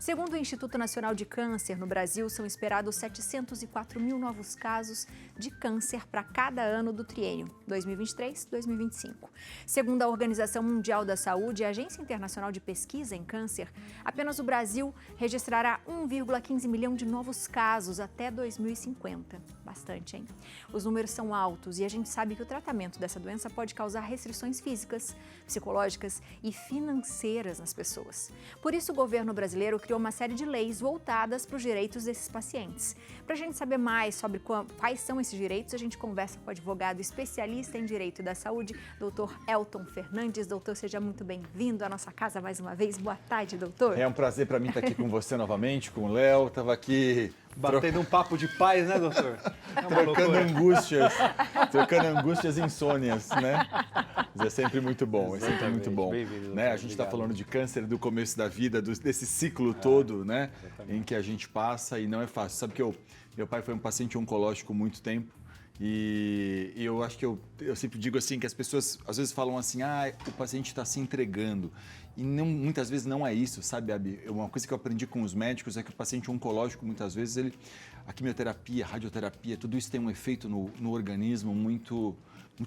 Segundo o Instituto Nacional de Câncer, no Brasil são esperados 704 mil novos casos de câncer para cada ano do triênio 2023-2025. Segundo a Organização Mundial da Saúde e a Agência Internacional de Pesquisa em Câncer, apenas o Brasil registrará 1,15 milhão de novos casos até 2050. Bastante, hein? Os números são altos e a gente sabe que o tratamento dessa doença pode causar restrições físicas, psicológicas e financeiras nas pessoas. Por isso, o governo brasileiro criou uma série de leis voltadas para os direitos desses pacientes. Para a gente saber mais sobre quais são esses direitos, a gente conversa com o advogado especialista em direito da saúde, doutor Elton Fernandes. Doutor, seja muito bem-vindo à nossa casa mais uma vez. Boa tarde, doutor. É um prazer para mim estar aqui com você novamente, com o Léo. Estava aqui batendo um papo de paz, né, doutor? Trocando angústias e insônias, né? Mas é sempre muito bom, é sempre muito bom. Né? A gente está falando de câncer do começo da vida, desse ciclo todo, né? Em que a gente passa e não é fácil. Sabe que meu pai foi um paciente oncológico há muito tempo e eu acho que eu sempre digo assim, que as pessoas às vezes falam assim, o paciente está se entregando. E muitas vezes não é isso, sabe, Abi? Uma coisa que eu aprendi com os médicos é que o paciente oncológico, muitas vezes, a quimioterapia, a radioterapia, tudo isso tem um efeito no organismo muito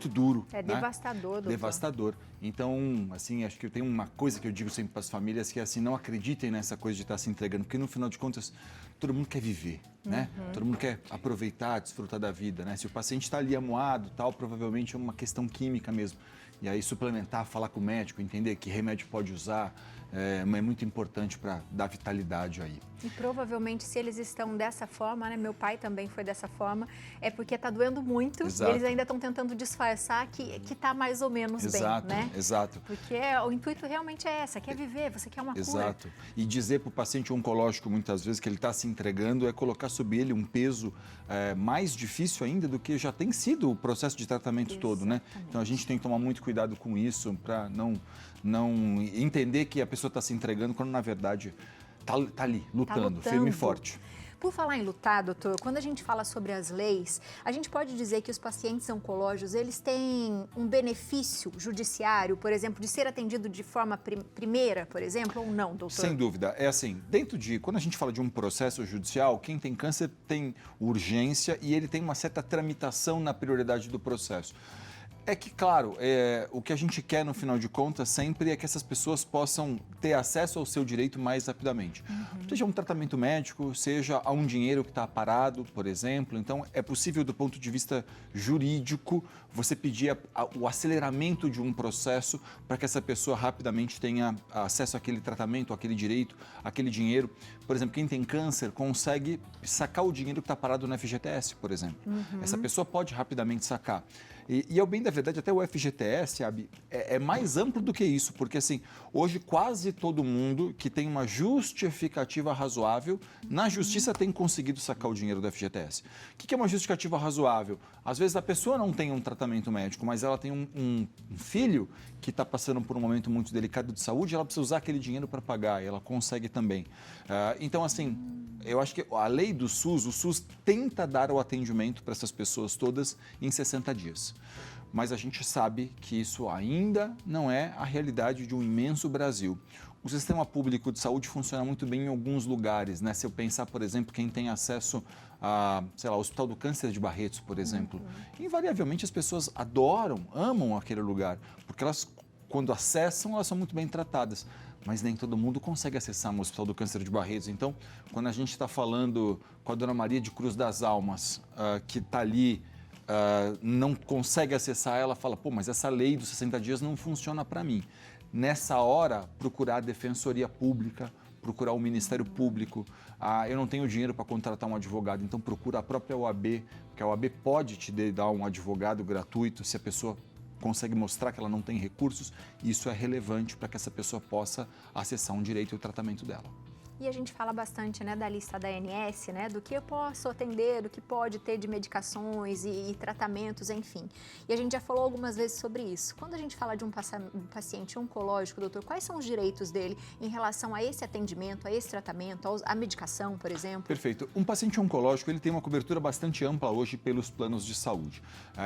duro. É devastador, doutor. Devastador. Então, assim, acho que tem uma coisa que eu digo sempre para as famílias, que é assim, não acreditem nessa coisa de estar se entregando, porque no final de contas, todo mundo quer viver, né? Todo mundo quer aproveitar, desfrutar da vida, né? Se o paciente está ali amuado, tal, provavelmente é uma questão química mesmo. E aí suplementar, falar com o médico, entender que remédio pode usar, é muito importante para dar vitalidade aí. E provavelmente se eles estão dessa forma, né? Meu pai também foi dessa forma, é porque está doendo muito. Exato. E eles ainda estão tentando disfarçar que está mais ou menos Exato, bem, né? Exato. Porque o intuito realmente é essa, quer viver, você quer uma cura. Exato. E dizer para o paciente oncológico muitas vezes que ele está se entregando é colocar sobre ele um peso mais difícil ainda do que já tem sido o processo de tratamento todo, né? Então a gente tem que tomar muito cuidado com isso para não entender que a pessoa está se entregando quando na verdade está ali, lutando, firme e forte. Por falar em lutar, doutor, quando a gente fala sobre as leis, a gente pode dizer que os pacientes oncológicos, eles têm um benefício judiciário, por exemplo, de ser atendido de forma primeira, por exemplo, ou não, doutor? Sem dúvida. É assim, quando a gente fala de um processo judicial, quem tem câncer tem urgência e ele tem uma certa tramitação na prioridade do processo. É que, claro, o que a gente quer, no final de contas, sempre é que essas pessoas possam ter acesso ao seu direito mais rapidamente. Seja um tratamento médico, seja a um dinheiro que está parado, por exemplo. Então, é possível, do ponto de vista jurídico, você pedir o aceleramento de um processo para que essa pessoa rapidamente tenha acesso àquele tratamento, àquele direito, àquele dinheiro. Por exemplo, quem tem câncer consegue sacar o dinheiro que está parado no FGTS, por exemplo. Essa pessoa pode rapidamente sacar. E ao bem da verdade, até o FGTS, Abi, é mais amplo do que isso, porque assim, hoje quase todo mundo que tem uma justificativa razoável, na justiça tem conseguido sacar o dinheiro do FGTS. O que é uma justificativa razoável? Às vezes a pessoa não tem um tratamento médico, mas ela tem um filho que está passando por um momento muito delicado de saúde, ela precisa usar aquele dinheiro para pagar, e ela consegue também. Então, assim, eu acho que a lei do SUS, o SUS tenta dar o atendimento para essas pessoas todas em 60 dias. Mas a gente sabe que isso ainda não é a realidade de um imenso Brasil. O sistema público de saúde funciona muito bem em alguns lugares, né? Se eu pensar, por exemplo, quem tem acesso ao Hospital do Câncer de Barretos, por exemplo, invariavelmente as pessoas amam aquele lugar, porque elas, quando acessam, elas são muito bem tratadas. Mas nem todo mundo consegue acessar o Hospital do Câncer de Barretos. Então, quando a gente está falando com a Dona Maria de Cruz das Almas, que está ali, não consegue acessar, ela fala, mas essa lei dos 60 dias não funciona para mim. Nessa hora, procurar a Defensoria Pública, procurar o Ministério Público. Eu não tenho dinheiro para contratar um advogado, então procura a própria OAB, porque a OAB pode te dar um advogado gratuito se a pessoa consegue mostrar que ela não tem recursos, e isso é relevante para que essa pessoa possa acessar um direito e o tratamento dela. E a gente fala bastante, né, da lista da ANS, né, do que eu posso atender, do que pode ter de medicações e tratamentos, enfim. E a gente já falou algumas vezes sobre isso. Quando a gente fala de um paciente oncológico, doutor, quais são os direitos dele em relação a esse atendimento, a esse tratamento, à medicação, por exemplo? Perfeito. Um paciente oncológico, ele tem uma cobertura bastante ampla hoje pelos planos de saúde.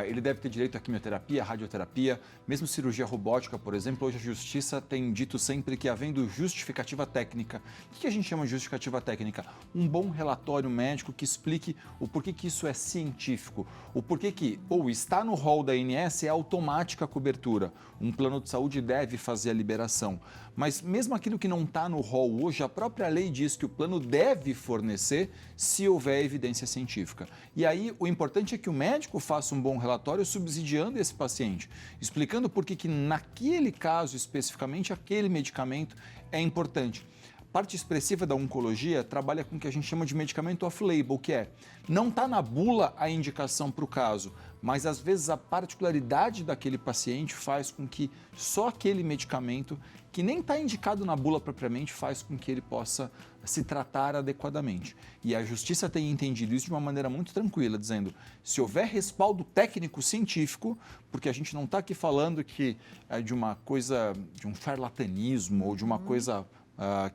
Ele deve ter direito à quimioterapia, à radioterapia, mesmo cirurgia robótica, por exemplo. Hoje a Justiça tem dito sempre que, havendo justificativa técnica, o que a gente gente chama de justificativa técnica? Um bom relatório médico que explique o porquê que isso é científico, o porquê que ou está no rol da ANS é automática a cobertura. Um plano de saúde deve fazer a liberação. Mas mesmo aquilo que não está no rol hoje, a própria lei diz que o plano deve fornecer se houver evidência científica. E aí o importante é que o médico faça um bom relatório subsidiando esse paciente, explicando por que naquele caso especificamente aquele medicamento é importante. A parte expressiva da oncologia trabalha com o que a gente chama de medicamento off-label, que é, não está na bula a indicação para o caso, mas às vezes a particularidade daquele paciente faz com que só aquele medicamento, que nem está indicado na bula propriamente, faz com que ele possa se tratar adequadamente. E a justiça tem entendido isso de uma maneira muito tranquila, dizendo, se houver respaldo técnico científico, porque a gente não está aqui falando que é de uma coisa, de um charlatanismo ou de uma coisa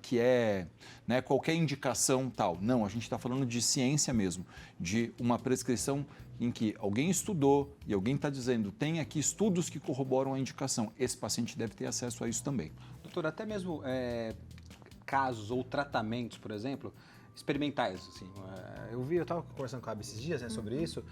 que é qualquer indicação tal. Não, a gente está falando de ciência mesmo, de uma prescrição em que alguém estudou e alguém está dizendo, tem aqui estudos que corroboram a indicação. Esse paciente deve ter acesso a isso também. Doutor, até mesmo casos ou tratamentos, por exemplo, experimentais. Assim, eu estava conversando com a Abby esses dias sobre isso,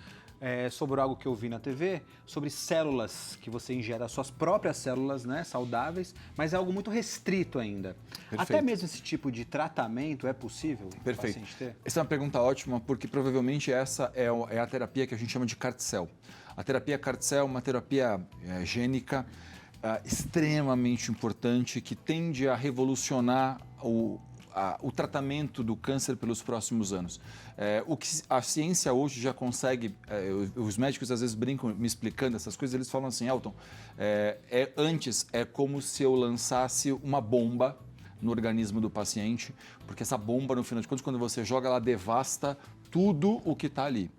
sobre algo que eu vi na TV, sobre células que você ingere, as suas próprias células, né, saudáveis, mas é algo muito restrito ainda. Perfeito. Até mesmo esse tipo de tratamento é possível o paciente ter? Essa é uma pergunta ótima, porque provavelmente essa é a terapia que a gente chama de CAR-T-cell. A terapia CAR-T-cell é uma terapia gênica extremamente importante que tende a revolucionar o tratamento do câncer pelos próximos anos. O que a ciência hoje já consegue, os médicos às vezes brincam me explicando essas coisas, eles falam assim, Elton, antes é como se eu lançasse uma bomba no organismo do paciente, porque essa bomba, no final de contas, quando você joga, ela devasta tudo o que está ali.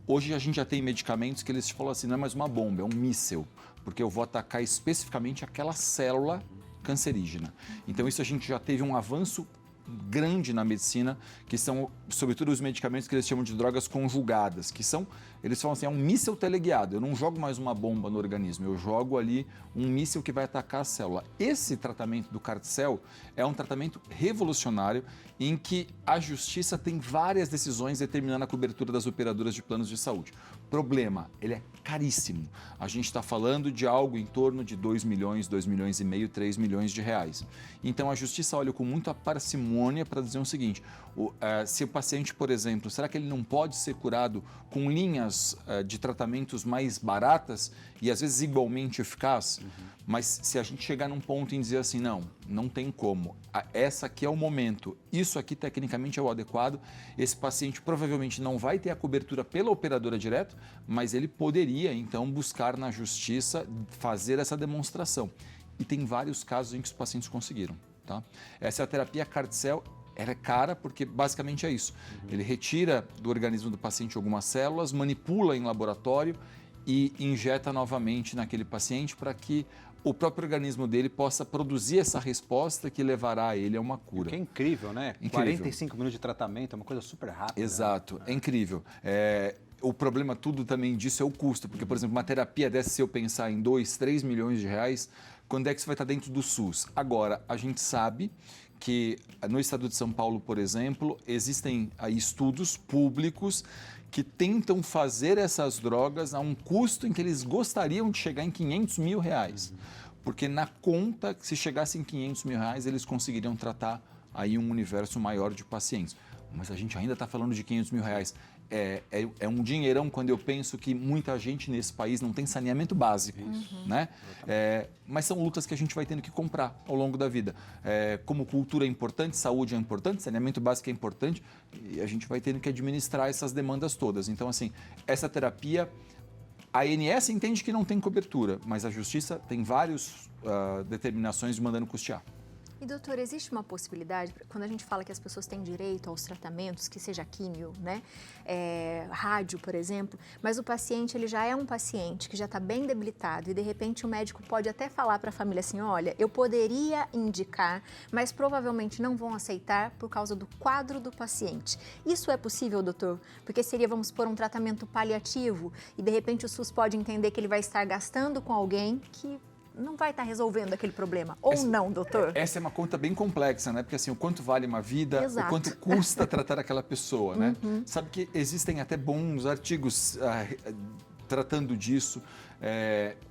Hoje a gente já tem medicamentos que eles falam assim, não é mais uma bomba, é um míssil, porque eu vou atacar especificamente aquela célula cancerígena. Então isso a gente já teve um avanço grande na medicina, que são, sobretudo, os medicamentos que eles chamam de drogas conjugadas, que são, eles falam assim, é um míssil teleguiado, eu não jogo mais uma bomba no organismo, eu jogo ali um míssil que vai atacar a célula. Esse tratamento do CAR-T-cell é um tratamento revolucionário em que a justiça tem várias decisões determinando a cobertura das operadoras de planos de saúde. Problema, ele é caríssimo. A gente está falando de algo em torno de 2 milhões, 2 milhões e meio, 3 milhões de reais. Então a justiça olha com muita parcimônia para dizer o seguinte, se o paciente, por exemplo, será que ele não pode ser curado com linhas de tratamentos mais baratas e às vezes igualmente eficaz? Mas se a gente chegar num ponto em dizer assim, não tem como, essa aqui é o momento, isso aqui tecnicamente é o adequado, esse paciente provavelmente não vai ter a cobertura pela operadora direto, mas ele poderia então buscar na justiça fazer essa demonstração. E tem vários casos em que os pacientes conseguiram. Tá? Essa é a terapia CAR-T-cell. Ela é cara porque basicamente é isso. Ele retira do organismo do paciente algumas células, manipula em laboratório e injeta novamente naquele paciente para que o próprio organismo dele possa produzir essa resposta que levará a ele a uma cura. Que é incrível, né? Incrível. 45 minutos de tratamento, é uma coisa super rápida. Exato, é incrível. O problema tudo também disso é o custo, porque, por exemplo, uma terapia dessa, se eu pensar em 2, 3 milhões de reais, quando é que isso vai estar dentro do SUS? Agora, a gente sabe que no estado de São Paulo, por exemplo, existem aí estudos públicos que tentam fazer essas drogas a um custo em que eles gostariam de chegar em 500 mil reais. Porque na conta, se chegasse em 500 mil reais, eles conseguiriam tratar aí um universo maior de pacientes. Mas a gente ainda está falando de 500 mil reais. É um dinheirão quando eu penso que muita gente nesse país não tem saneamento básico, né? Mas são lutas que a gente vai tendo que comprar ao longo da vida. Como cultura é importante, saúde é importante, saneamento básico é importante e a gente vai tendo que administrar essas demandas todas. Então, assim, essa terapia, a ANS entende que não tem cobertura, mas a Justiça tem várias determinações de mandando custear. E, doutor, existe uma possibilidade, quando a gente fala que as pessoas têm direito aos tratamentos, que seja químio, né, rádio, por exemplo, mas o paciente, ele já é um paciente que já está bem debilitado e, de repente, o médico pode até falar para a família assim, olha, eu poderia indicar, mas provavelmente não vão aceitar por causa do quadro do paciente. Isso é possível, doutor? Porque seria, vamos supor, um tratamento paliativo e, de repente, o SUS pode entender que ele vai estar gastando com alguém que não vai estar resolvendo aquele problema. Ou não, doutor? Essa é uma conta bem complexa, né? Porque assim, o quanto vale uma vida, Exato. o quanto custa tratar aquela pessoa, né? Sabe que existem até bons artigos tratando disso.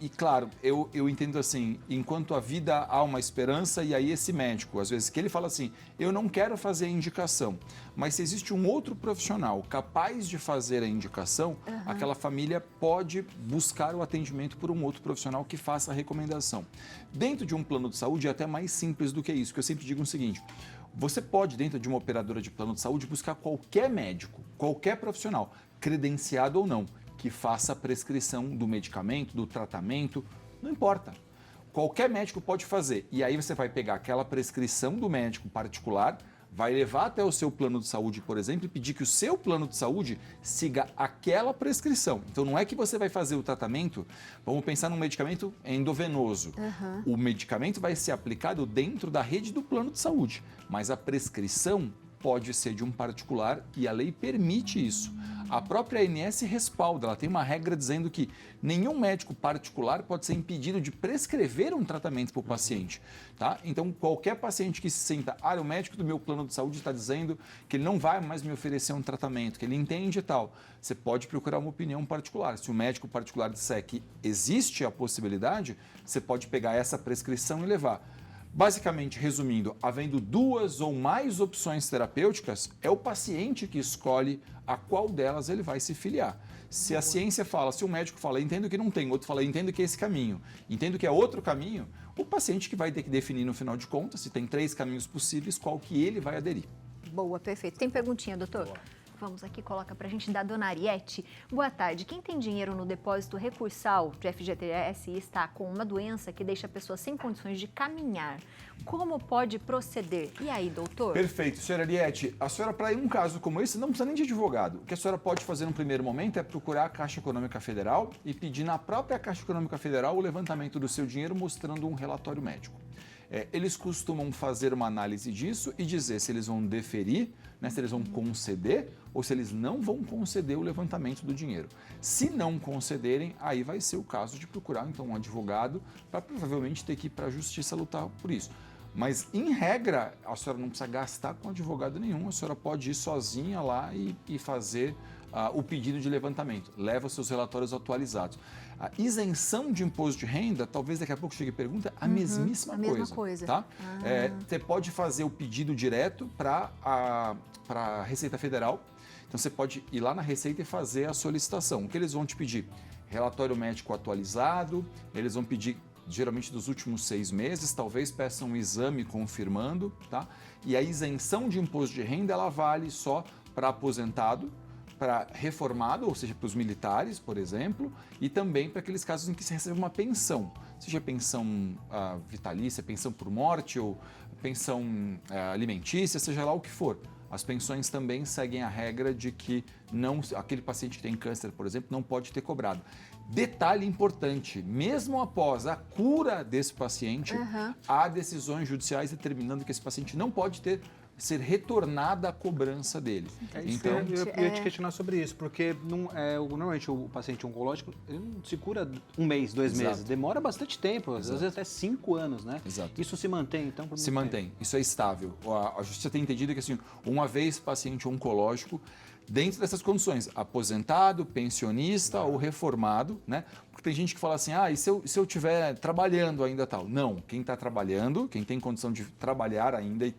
E claro, eu entendo assim, enquanto a vida há uma esperança, e aí esse médico, às vezes, que ele fala assim, eu não quero fazer a indicação, mas se existe um outro profissional capaz de fazer a indicação, aquela família pode buscar o atendimento por um outro profissional que faça a recomendação. Dentro de um plano de saúde é até mais simples do que isso, que eu sempre digo o seguinte, você pode, dentro de uma operadora de plano de saúde, buscar qualquer médico, qualquer profissional, credenciado ou não, que faça a prescrição do medicamento, do tratamento, não importa. Qualquer médico pode fazer. E aí você vai pegar aquela prescrição do médico particular, vai levar até o seu plano de saúde, por exemplo, e pedir que o seu plano de saúde siga aquela prescrição. Então não é que você vai fazer o tratamento, vamos pensar num medicamento endovenoso. O medicamento vai ser aplicado dentro da rede do plano de saúde, mas a prescrição pode ser de um particular e a lei permite isso. A própria ANS respalda, ela tem uma regra dizendo que nenhum médico particular pode ser impedido de prescrever um tratamento para o paciente. Tá? Então, qualquer paciente que se sinta, o médico do meu plano de saúde está dizendo que ele não vai mais me oferecer um tratamento, que ele entende e tal, você pode procurar uma opinião particular. Se o médico particular disser que existe a possibilidade, você pode pegar essa prescrição e levar. Basicamente, resumindo, havendo duas ou mais opções terapêuticas, é o paciente que escolhe a qual delas ele vai se filiar. Se a ciência fala, se o médico fala, entendo que não tem, outro fala, entendo que é esse caminho, entendo que é outro caminho, o paciente que vai ter que definir no final de contas, se tem 3 caminhos possíveis, qual que ele vai aderir. Boa, perfeito. Tem perguntinha, doutor? Boa. Vamos aqui, coloca pra gente da dona Ariete. Boa tarde. Quem tem dinheiro no depósito recursal de FGTS e está com uma doença que deixa a pessoa sem condições de caminhar, como pode proceder? E aí, doutor? Perfeito. Senhora Ariete, a senhora, para um caso como esse, não precisa nem de advogado. O que a senhora pode fazer no primeiro momento é procurar a Caixa Econômica Federal e pedir na própria Caixa Econômica Federal o levantamento do seu dinheiro mostrando um relatório médico. Eles costumam fazer uma análise disso e dizer se eles vão deferir, né, se eles vão conceder ou se eles não vão conceder o levantamento do dinheiro. Se não concederem, aí vai ser o caso de procurar então um advogado para provavelmente ter que ir para a justiça lutar por isso. Mas, em regra, a senhora não precisa gastar com advogado nenhum, a senhora pode ir sozinha lá e fazer o pedido de levantamento. Leva os seus relatórios atualizados. A isenção de imposto de renda, talvez daqui a pouco chegue a pergunta, a mesmíssima coisa. Tá? Você pode fazer o pedido direto para a Receita Federal. Então, você pode ir lá na Receita e fazer a solicitação. O que eles vão te pedir? Relatório médico atualizado, eles vão pedir geralmente dos últimos 6 meses, talvez peçam um exame confirmando, tá? E a isenção de imposto de renda, ela vale só para aposentado, para reformado, ou seja, para os militares, por exemplo, e também para aqueles casos em que se recebe uma pensão, seja pensão vitalícia, pensão por morte ou pensão alimentícia, seja lá o que for. As pensões também seguem a regra de que aquele paciente que tem câncer, por exemplo, não pode ter cobrado. Detalhe importante, mesmo após a cura desse paciente, há decisões judiciais determinando que esse paciente não pode ser retornada a cobrança dele. Então, eu ia te questionar sobre isso, porque normalmente o paciente oncológico ele não se cura 1 mês, 2 meses, demora bastante tempo, às vezes até 5 anos, né? Exato. Isso se mantém, então? Por se mantém, isso é estável. A justiça tem entendido que, assim, uma vez paciente oncológico, dentro dessas condições, aposentado, pensionista ou reformado, né? Porque tem gente que fala assim, e se eu estiver trabalhando ainda tal? Não, quem está trabalhando, quem tem condição de trabalhar ainda e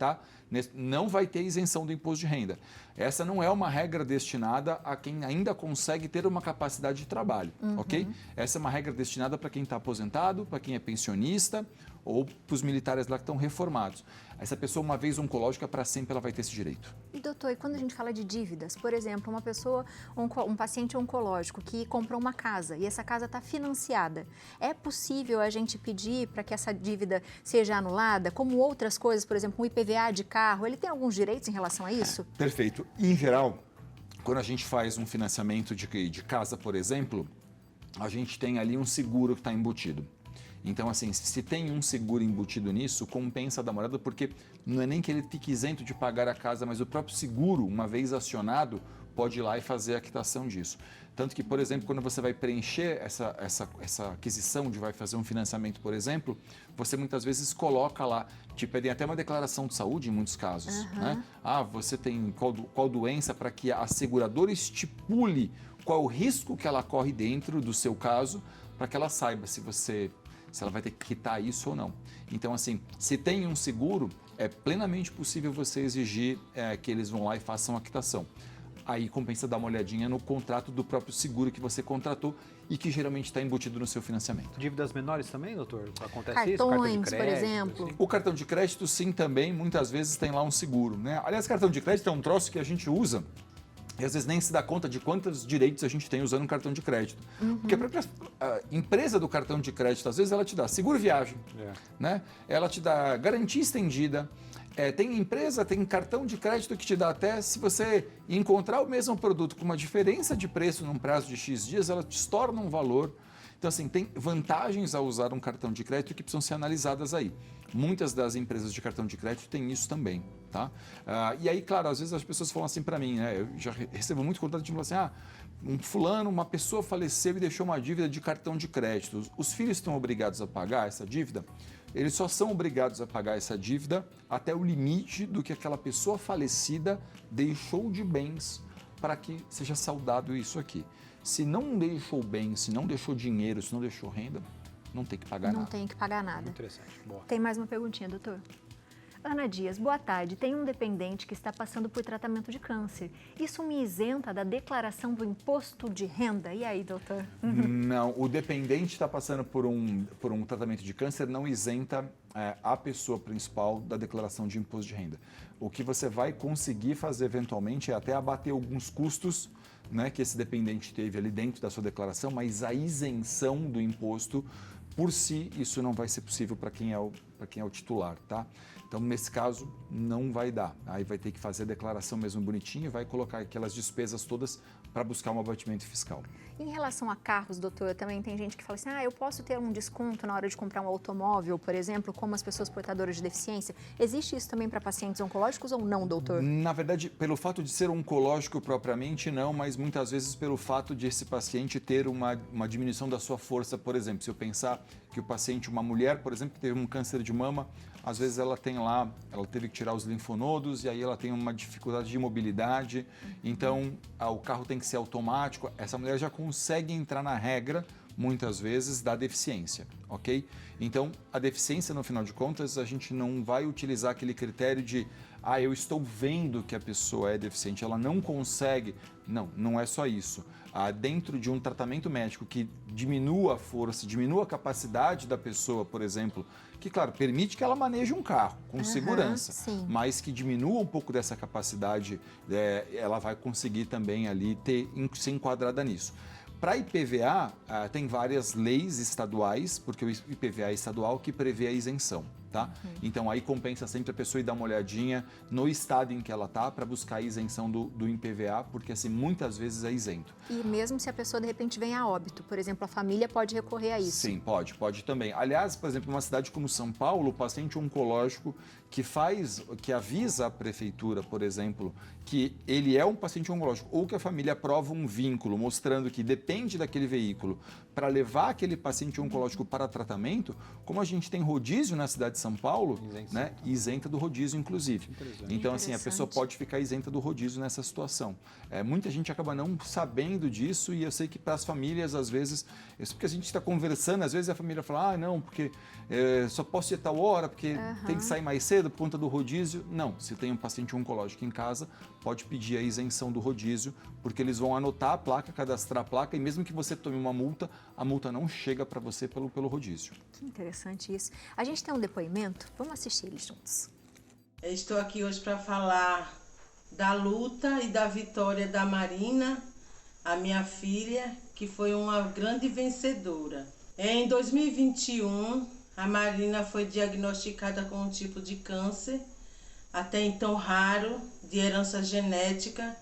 não vai ter isenção do imposto de renda. Essa não é uma regra destinada a quem ainda consegue ter uma capacidade de trabalho, ok? Essa é uma regra destinada para quem está aposentado, para quem é pensionista ou para os militares lá que estão reformados. Essa pessoa, uma vez oncológica, para sempre ela vai ter esse direito. E doutor, e quando a gente fala de dívidas, por exemplo, um paciente oncológico que comprou uma casa e essa casa está financiada, é possível a gente pedir para que essa dívida seja anulada, como outras coisas, por exemplo, um IPVA de carro, ele tem alguns direitos em relação a isso? Perfeito. Em geral, quando a gente faz um financiamento de casa, por exemplo, a gente tem ali um seguro que está embutido. Então, assim, se tem um seguro embutido nisso, compensa da morada, porque não é nem que ele fique isento de pagar a casa, mas o próprio seguro, uma vez acionado, pode ir lá e fazer a quitação disso. Tanto que, por exemplo, quando você vai preencher essa aquisição de vai fazer um financiamento, por exemplo, você muitas vezes coloca lá, te pedem até uma declaração de saúde em muitos casos. Né? Você tem qual doença, para que a seguradora estipule qual é o risco que ela corre dentro do seu caso, para que ela saiba se ela vai ter que quitar isso ou não. Então, assim, se tem um seguro, é plenamente possível você exigir que eles vão lá e façam a quitação. Aí compensa dar uma olhadinha no contrato do próprio seguro que você contratou e que geralmente está embutido no seu financiamento. Dívidas menores também, doutor? Acontece Cartões, isso? Cartão de crédito, por exemplo. Assim? O cartão de crédito, sim, também, muitas vezes tem lá um seguro. Né? Aliás, cartão de crédito é um troço que a gente usa e às vezes nem se dá conta de quantos direitos a gente tem usando um cartão de crédito. Porque a própria empresa do cartão de crédito, às vezes, ela te dá seguro viagem, né? Ela te dá garantia estendida. Tem empresa, tem cartão de crédito que te dá até, se você encontrar o mesmo produto com uma diferença de preço num prazo de X dias, ela te torna um valor. Então, assim, tem vantagens a usar um cartão de crédito que precisam ser analisadas aí. Muitas das empresas de cartão de crédito têm isso também, tá? E aí, claro, às vezes as pessoas falam assim para mim, né? Eu já recebo muito contato de falar assim, uma pessoa faleceu e deixou uma dívida de cartão de crédito. Os filhos estão obrigados a pagar essa dívida? Eles só são obrigados a pagar essa dívida até o limite do que aquela pessoa falecida deixou de bens para que seja saldado isso aqui. Se não deixou bens, se não deixou dinheiro, se não deixou renda, não tem que pagar nada. Não tem que pagar nada. Interessante. Boa. Tem mais uma perguntinha, doutor? Ana Dias, boa tarde. Tem um dependente que está passando por tratamento de câncer. Isso me isenta da declaração do imposto de renda? E aí, doutor? Não, o dependente está passando por um tratamento de câncer, não isenta a pessoa principal da declaração de imposto de renda. O que você vai conseguir fazer eventualmente é até abater alguns custos, né, que esse dependente teve ali dentro da sua declaração, mas a isenção do imposto, por si, isso não vai ser possível para quem é o titular, tá? Então, nesse caso, não vai dar. Aí vai ter que fazer a declaração mesmo bonitinha e vai colocar aquelas despesas todas para buscar um abatimento fiscal. Em relação a carros, doutor, também tem gente que fala assim, eu posso ter um desconto na hora de comprar um automóvel, por exemplo, como as pessoas portadoras de deficiência. Existe isso também para pacientes oncológicos ou não, doutor? Na verdade, pelo fato de ser oncológico propriamente, não, mas muitas vezes pelo fato de esse paciente ter uma diminuição da sua força, por exemplo. Se eu pensar que o paciente, uma mulher, por exemplo, que teve um câncer de mama, às vezes ela teve que tirar os linfonodos e aí ela tem uma dificuldade de mobilidade, então o carro tem que ser automático. Essa mulher já consegue entrar na regra, muitas vezes, da deficiência, ok? Então, a deficiência, no final de contas, a gente não vai utilizar aquele critério de eu estou vendo que a pessoa é deficiente, ela não consegue. Não é só isso. Dentro de um tratamento médico que diminua a força, diminua a capacidade da pessoa, por exemplo, que, claro, permite que ela maneje um carro com segurança, sim. mas que diminua um pouco dessa capacidade, ela vai conseguir também ali ser enquadrada nisso. Para IPVA, tem várias leis estaduais, porque o IPVA é estadual que prevê a isenção. Tá? Então aí compensa sempre a pessoa ir dar uma olhadinha no estado em que ela está para buscar a isenção do IPVA, porque assim, muitas vezes é isento. E mesmo se a pessoa de repente vem a óbito, por exemplo, a família pode recorrer a isso? Sim, pode também. Aliás, por exemplo, uma cidade como São Paulo, o paciente oncológico que avisa a prefeitura, por exemplo, que ele é um paciente oncológico ou que a família aprova um vínculo mostrando que depende daquele veículo para levar aquele paciente oncológico para tratamento, como a gente tem rodízio na cidade de São Paulo, né, isenta do rodízio, inclusive. Então, assim, a pessoa pode ficar isenta do rodízio nessa situação. Muita gente acaba não sabendo disso e eu sei que para as famílias, às vezes, isso porque a gente está conversando, às vezes a família fala, não, porque só posso ir a tal hora, porque tem que sair mais cedo por conta do rodízio. Não, se tem um paciente oncológico em casa, pode pedir a isenção do rodízio, porque eles vão anotar a placa, cadastrar a placa, e mesmo que você tome uma multa, a multa não chega para você pelo rodízio. Que interessante isso. A gente tem um depoimento, vamos assistir eles juntos. Eu estou aqui hoje para falar da luta e da vitória da Marina, a minha filha, que foi uma grande vencedora. Em 2021, a Marina foi diagnosticada com um tipo de câncer, até então raro, de herança genética,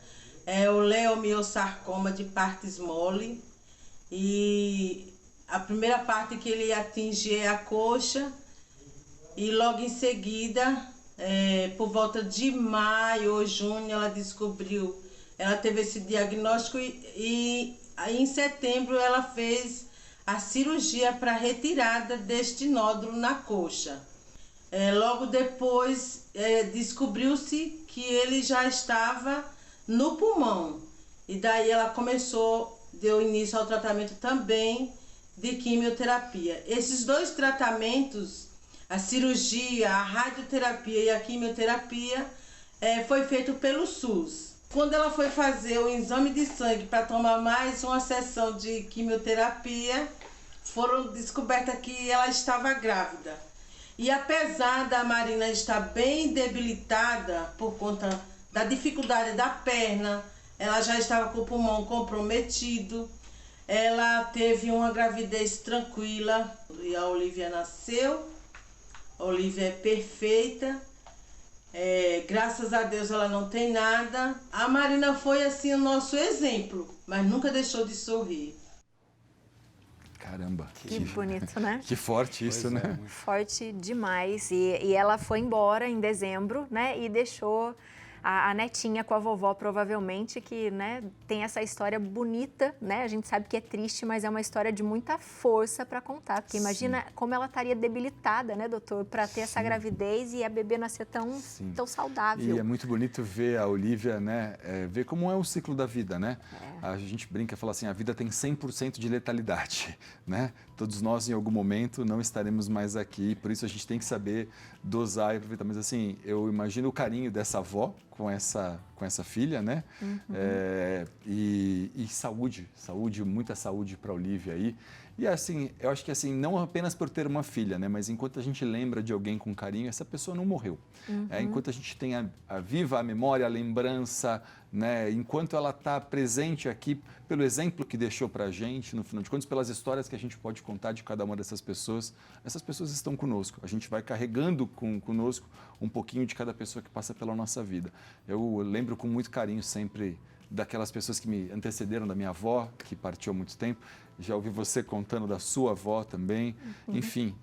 o leomiosarcoma de partes mole. E a primeira parte que ele atinge é a coxa e logo em seguida, por volta de maio ou junho, ela descobriu ela teve esse diagnóstico e aí em setembro ela fez a cirurgia para retirada deste nódulo na coxa. Logo depois descobriu-se que ele já estava no pulmão e daí ela deu início ao tratamento também de quimioterapia. Esses 2 tratamentos, a cirurgia, a radioterapia e a quimioterapia, foi feito pelo SUS. Quando ela foi fazer o exame de sangue para tomar mais uma sessão de quimioterapia, foram descobertas que ela estava grávida. E apesar da Marina estar bem debilitada por conta da dificuldade da perna, ela já estava com o pulmão comprometido, ela teve uma gravidez tranquila e a Olivia nasceu. A Olivia é perfeita, graças a Deus ela não tem nada. A Marina foi assim o nosso exemplo, mas nunca deixou de sorrir. Caramba. Que bonito, né? Que forte isso, né? Forte demais. E ela foi embora em dezembro, né? E deixou a netinha com a vovó, provavelmente, que, né, tem essa história bonita, né? A gente sabe que é triste, mas é uma história de muita força para contar. Porque imagina como ela estaria debilitada, né, doutor? Para ter essa gravidez e a bebê nascer tão saudável. E é muito bonito ver a Olivia, né? Ver como é o ciclo da vida, né? A gente brinca e fala assim, a vida tem 100% de letalidade, né? Todos nós, em algum momento, não estaremos mais aqui, por isso a gente tem que saber dosar e aproveitar. Mas assim, eu imagino o carinho dessa avó com essa filha, né? E saúde, muita saúde para a Olivia aí. E assim, eu acho que assim, não apenas por ter uma filha, né? Mas enquanto a gente lembra de alguém com carinho, essa pessoa não morreu. Enquanto a gente tem viva a memória, a lembrança, né? Enquanto ela está presente aqui, pelo exemplo que deixou para a gente, no final de contas, pelas histórias que a gente pode contar de cada uma dessas pessoas, essas pessoas estão conosco. A gente vai carregando conosco um pouquinho de cada pessoa que passa pela nossa vida. Eu lembro com muito carinho sempre daquelas pessoas que me antecederam, da minha avó, que partiu há muito tempo. Já ouvi você contando da sua avó também. Enfim,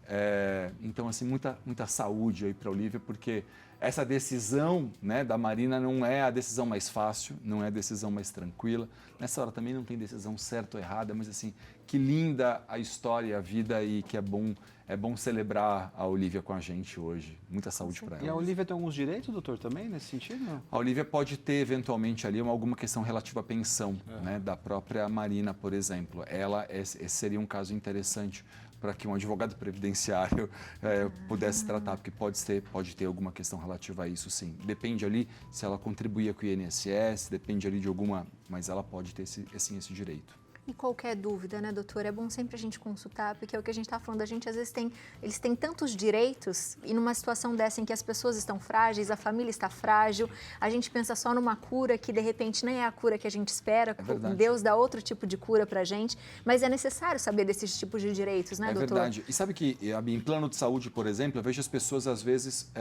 então assim, muita saúde aí para a Olivia, porque essa decisão, né, da Marina não é a decisão mais fácil, não é a decisão mais tranquila. Nessa hora também não tem decisão certa ou errada, mas assim, que linda a história e a vida e que é bom celebrar a Olivia com a gente hoje. Muita saúde para ela. E a Olivia tem alguns direitos, doutor, também, nesse sentido? A Olivia pode ter, eventualmente, ali alguma questão relativa à pensão, né, da própria Marina, por exemplo. Esse seria um caso interessante para que um advogado previdenciário pudesse tratar, porque pode ter alguma questão relativa a isso, sim. Depende ali se ela contribuía com o INSS, depende ali de alguma, mas ela pode ter esse direito. E qualquer dúvida, né, doutor? É bom sempre a gente consultar, porque é o que a gente está falando, a gente às vezes eles têm tantos direitos e numa situação dessa em que as pessoas estão frágeis, a família está frágil, a gente pensa só numa cura que de repente nem é a cura que a gente espera, Deus dá outro tipo de cura pra gente, mas é necessário saber desses tipos de direitos, né, doutor? É verdade. E sabe que em plano de saúde, por exemplo, eu vejo as pessoas às vezes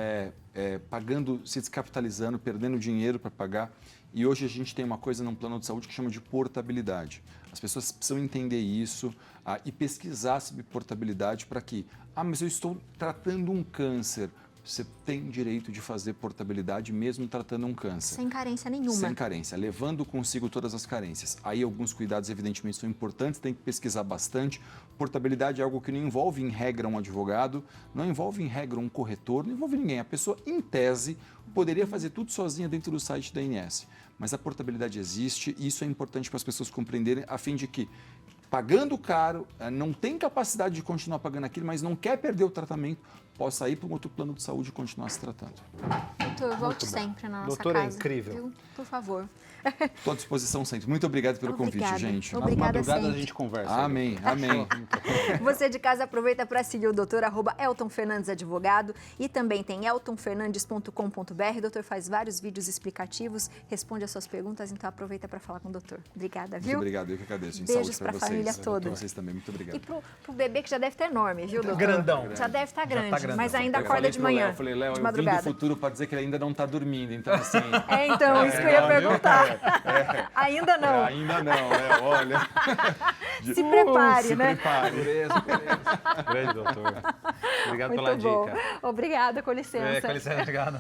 pagando, se descapitalizando, perdendo dinheiro para pagar. E hoje a gente tem uma coisa num plano de saúde que chama de portabilidade. As pessoas precisam entender isso e pesquisar sobre portabilidade para que, mas eu estou tratando um câncer. Você tem direito de fazer portabilidade mesmo tratando um câncer. Sem carência nenhuma. Sem carência, levando consigo todas as carências. Aí alguns cuidados evidentemente são importantes, tem que pesquisar bastante. Portabilidade é algo que não envolve em regra um advogado, não envolve em regra um corretor, não envolve ninguém. A pessoa, em tese, poderia fazer tudo sozinha dentro do site da INSS. Mas a portabilidade existe e isso é importante para as pessoas compreenderem, a fim de que, pagando caro, não tem capacidade de continuar pagando aquilo, mas não quer perder o tratamento, possa ir para um outro plano de saúde e continuar se tratando. Doutor, volte sempre na nossa casa. Doutor, é incrível. Viu? Por favor. Estou à disposição sempre. Muito obrigado pelo convite, gente. Obrigada madrugada sempre. A gente conversa. Amém, amém. Você de casa aproveita para seguir o doutor, @Elton Fernandes Advogado, e também tem eltonfernandes.com.br. O doutor faz vários vídeos explicativos, responde as suas perguntas, então aproveita para falar com o doutor. Obrigada, viu? Muito obrigado, eu que agradeço. Beijos para a família toda. Para vocês também, muito obrigado. E pro bebê que já deve estar enorme, viu, doutor? Grandão. Já deve estar grande, grandão. mas ainda acorda de manhã, Eu falei, Léo, de eu madrugada. vim do futuro para dizer que ele ainda não está dormindo, então assim... Então, isso que eu ia perguntar. Ainda não. Ainda não, olha... Se prepare, né? Se prepare. Grande doutor. Obrigado Muito pela bom. dica. Obrigada, com licença. Com licença, obrigado.